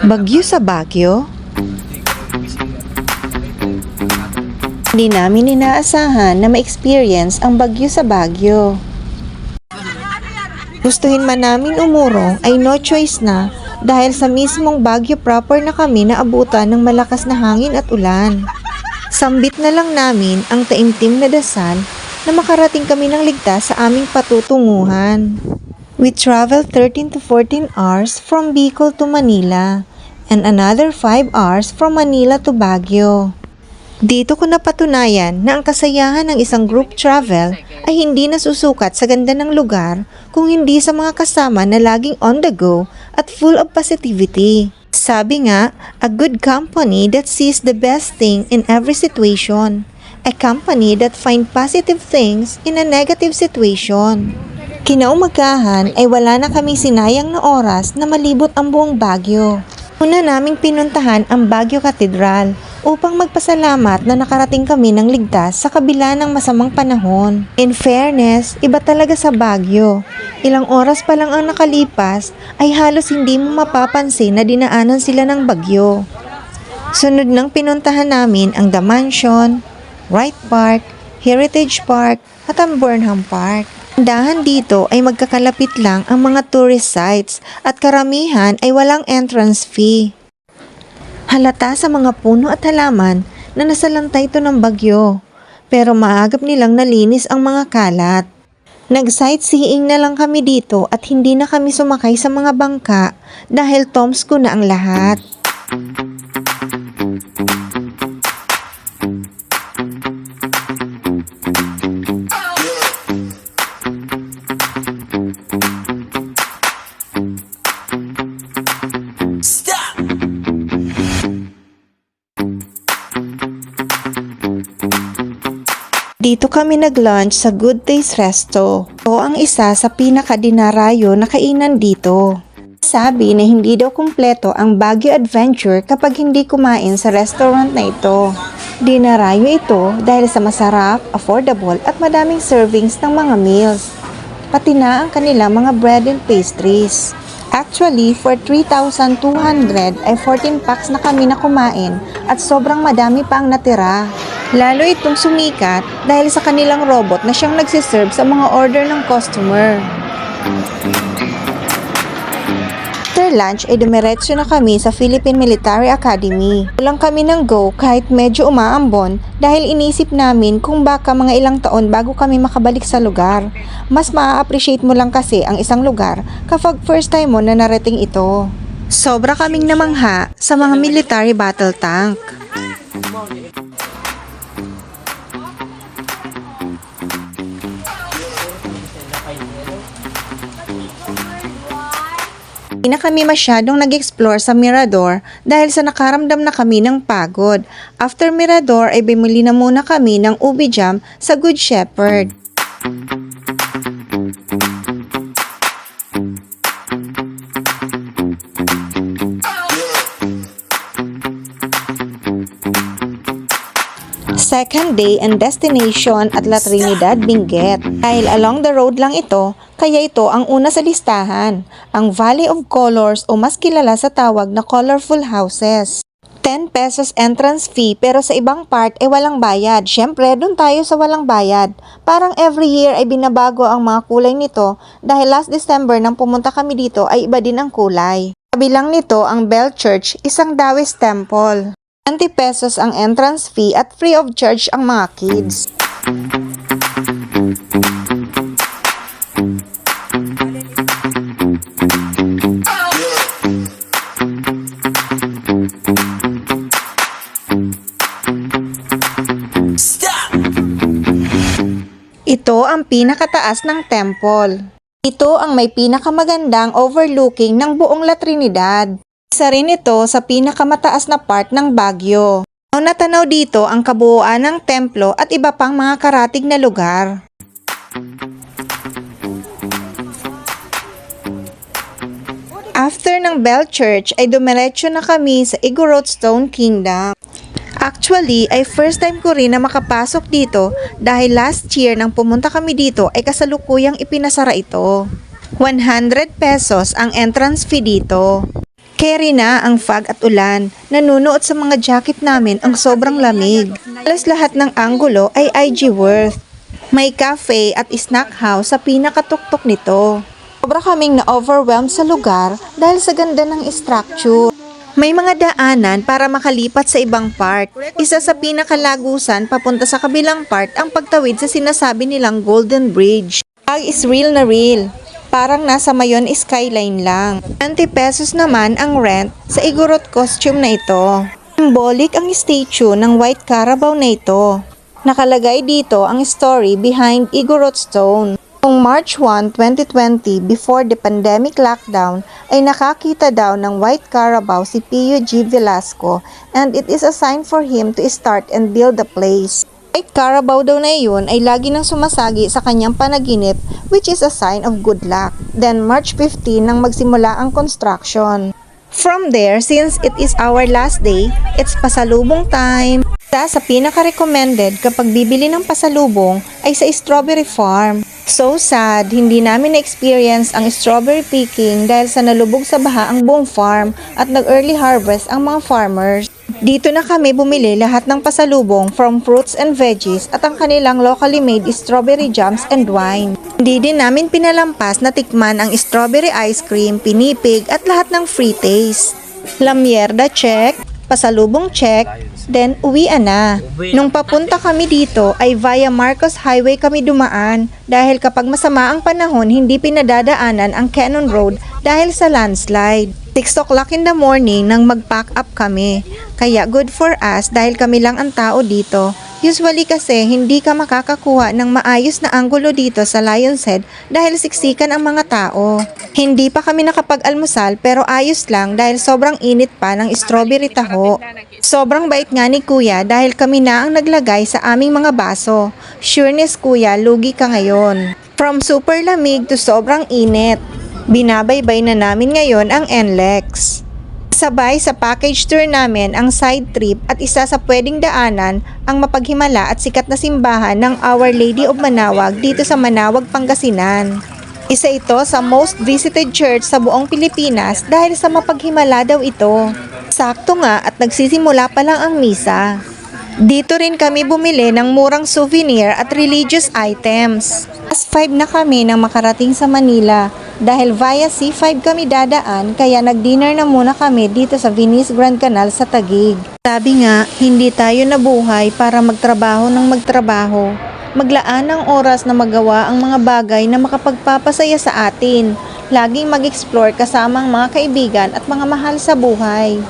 Bagyo sa Baguio? Hindi namin inaasahan na ma-experience ang bagyo sa Baguio. Gustuhin man namin umurong ay no choice na dahil sa mismong Baguio proper na kami naabutan ng malakas na hangin at ulan. Sambit na lang namin ang taimtim na dasal na makarating kami ng ligtas sa aming patutunguhan. We traveled 13 to 14 hours from Bicol to Manila and another 5 hours from Manila to Baguio. Dito ko napatunayan na ang kasayahan ng isang group travel ay hindi nasusukat sa ganda ng lugar kung hindi sa mga kasama na laging on the go at full of positivity. Sabi nga, a good company that sees the best thing in every situation. A company that find positive things in a negative situation. Kinaumagahan ay wala na kaming sinayang na oras na malibot ang buong Baguio. Una naming pinuntahan ang Baguio Cathedral upang magpasalamat na nakarating kami ng ligtas sa kabila ng masamang panahon. In fairness, iba talaga sa Baguio. Ilang oras pa lang ang nakalipas ay halos hindi mo mapapansin na dinaanan sila ng bagyo. Sunod nang pinuntahan namin ang The Mansion, Wright Park, Heritage Park at ang Burnham Park. Dahan dito ay magkakalapit lang ang mga tourist sites at karamihan ay walang entrance fee. Halata sa mga puno at halaman na nasalantay ito ng bagyo, pero maagap nilang nalinis ang mga kalat. Nag-sightseeing na lang kami dito at hindi na kami sumakay sa mga bangka dahil Tomsko na ang lahat. Dito kami nag-lunch sa Good Taste Resto. Ito ang isa sa pinakadinarayo na kainan dito. Sabi na hindi daw kumpleto ang Baguio Adventure kapag hindi kumain sa restaurant na ito. Dinarayo ito dahil sa masarap, affordable at madaming servings ng mga meals. Pati na ang kanilang mga bread and pastries. Actually, for 3,200 ay 14 packs na kami na kumain at sobrang madami pa ang natira. Lalo itong sumikat dahil sa kanilang robot na siyang nagsiserve sa mga order ng customer. After lunch ay dumiretso na kami sa Philippine Military Academy. Kulang kami ng go kahit medyo umaambon dahil inisip namin kung baka mga ilang taon bago kami makabalik sa lugar. Mas maa-appreciate mo lang kasi ang isang lugar kapag first time mo na narating ito. Sobra kaming namangha sa mga military battle tank. Hindi na kami masyadong nag-explore sa Mirador dahil sa nakaramdam na kami ng pagod. After Mirador ay bumili na muna kami ng ubi jam sa Good Shepherd. Second day and destination at La Trinidad, Benguet. Dahil along the road lang ito, kaya ito ang una sa listahan, ang Valley of Colors o mas kilala sa tawag na colorful houses. 10 pesos entrance fee pero sa ibang part ay walang bayad. Syempre, doon tayo sa walang bayad. Parang every year ay binabago ang mga kulay nito dahil last December nang pumunta kami dito ay iba din ang kulay. Kabilang nito ang Bell Church, isang Taoist temple. 20 pesos ang entrance fee at free of charge ang mga kids. Ito ang pinakataas ng temple. Ito ang may pinakamagandang overlooking ng buong La Trinidad. Isa rin ito sa pinakamataas na part ng Baguio. Natanaw dito ang kabuuan ng templo at iba pang mga karatig na lugar. After ng Bell Church ay dumiretso na kami sa Igorot Stone Kingdom. Actually, ay first time ko rin na makapasok dito dahil last year nang pumunta kami dito ay kasalukuyang ipinasara ito. 100 pesos ang entrance fee dito. Carry na ang fog at ulan. Nanunuot sa mga jacket namin ang sobrang lamig. Halos lahat ng anggulo ay IG worth. May cafe at snack house sa pinakatuktok nito. Sobra kaming na-overwhelmed sa lugar dahil sa ganda ng structure. May mga daanan para makalipat sa ibang part. Isa sa pinakalagusan papunta sa kabilang part ang pagtawid sa sinasabi nilang Golden Bridge. Pag is real na real. Parang nasa Mayon skyline lang. 20 pesos naman ang rent sa Igorot costume na ito. Symbolic ang statue ng White Carabao na ito. Nakalagay dito ang story behind Igorot Stone. Noong March 1, 2020, before the pandemic lockdown, ay nakakita daw ng White Carabao si Pio G. Velasco and it is a sign for him to start and build the place. White Carabao daw na iyon ay lagi nang sumasagi sa kanyang panaginip which is a sign of good luck. Then March 15 nang magsimula ang construction. From there, since it is our last day, it's pasalubong time. Isa sa pinaka-recommended kapag bibili ng pasalubong ay sa strawberry farm. So sad, hindi namin na-experience ang strawberry picking dahil sa nalubog sa baha ang buong farm at nag-early harvest ang mga farmers. Dito na kami bumili lahat ng pasalubong from fruits and veggies at ang kanilang locally made strawberry jams and wine. Hindi din namin pinalampas na tikman ang strawberry ice cream, pinipig at lahat ng free taste. La mierda check, pasalubong check, then uwian na. Nung papunta kami dito ay via Marcos Highway kami dumaan dahil kapag masama ang panahon hindi pinadadaanan ang Cannon Road dahil sa landslide. 6 o'clock in the morning nang mag-pack up kami. Kaya good for us dahil kami lang ang tao dito. Usually kasi hindi ka makakakuha ng maayos na anggulo dito sa Lion's Head dahil siksikan ang mga tao. Hindi pa kami nakapag-almusal pero ayos lang dahil sobrang init pa ng strawberry taho. Sobrang bait nga ni kuya dahil kami na ang naglagay sa aming mga baso. Sureness kuya, lugi ka ngayon. From super lamig to sobrang init. Binabaybay na namin ngayon ang NLEX. Sabay sa package tour namin ang side trip at isa sa pwedeng daanan ang mapaghimala at sikat na simbahan ng Our Lady of Manawag dito sa Manawag, Pangasinan. Isa ito sa most visited church sa buong Pilipinas dahil sa mapaghimala daw ito. Sakto nga at nagsisimula pa lang ang misa. Dito rin kami bumili ng murang souvenir at religious items. As 5 na kami nang makarating sa Manila. Dahil via C5 kami dadaan, kaya nag-dinner na muna kami dito sa Venice Grand Canal sa Taguig. Sabi nga, hindi tayo nabuhay para magtrabaho ng magtrabaho. Maglaan ng oras na magawa ang mga bagay na makapagpapasaya sa atin. Laging mag-explore kasama ang mga kaibigan at mga mahal sa buhay.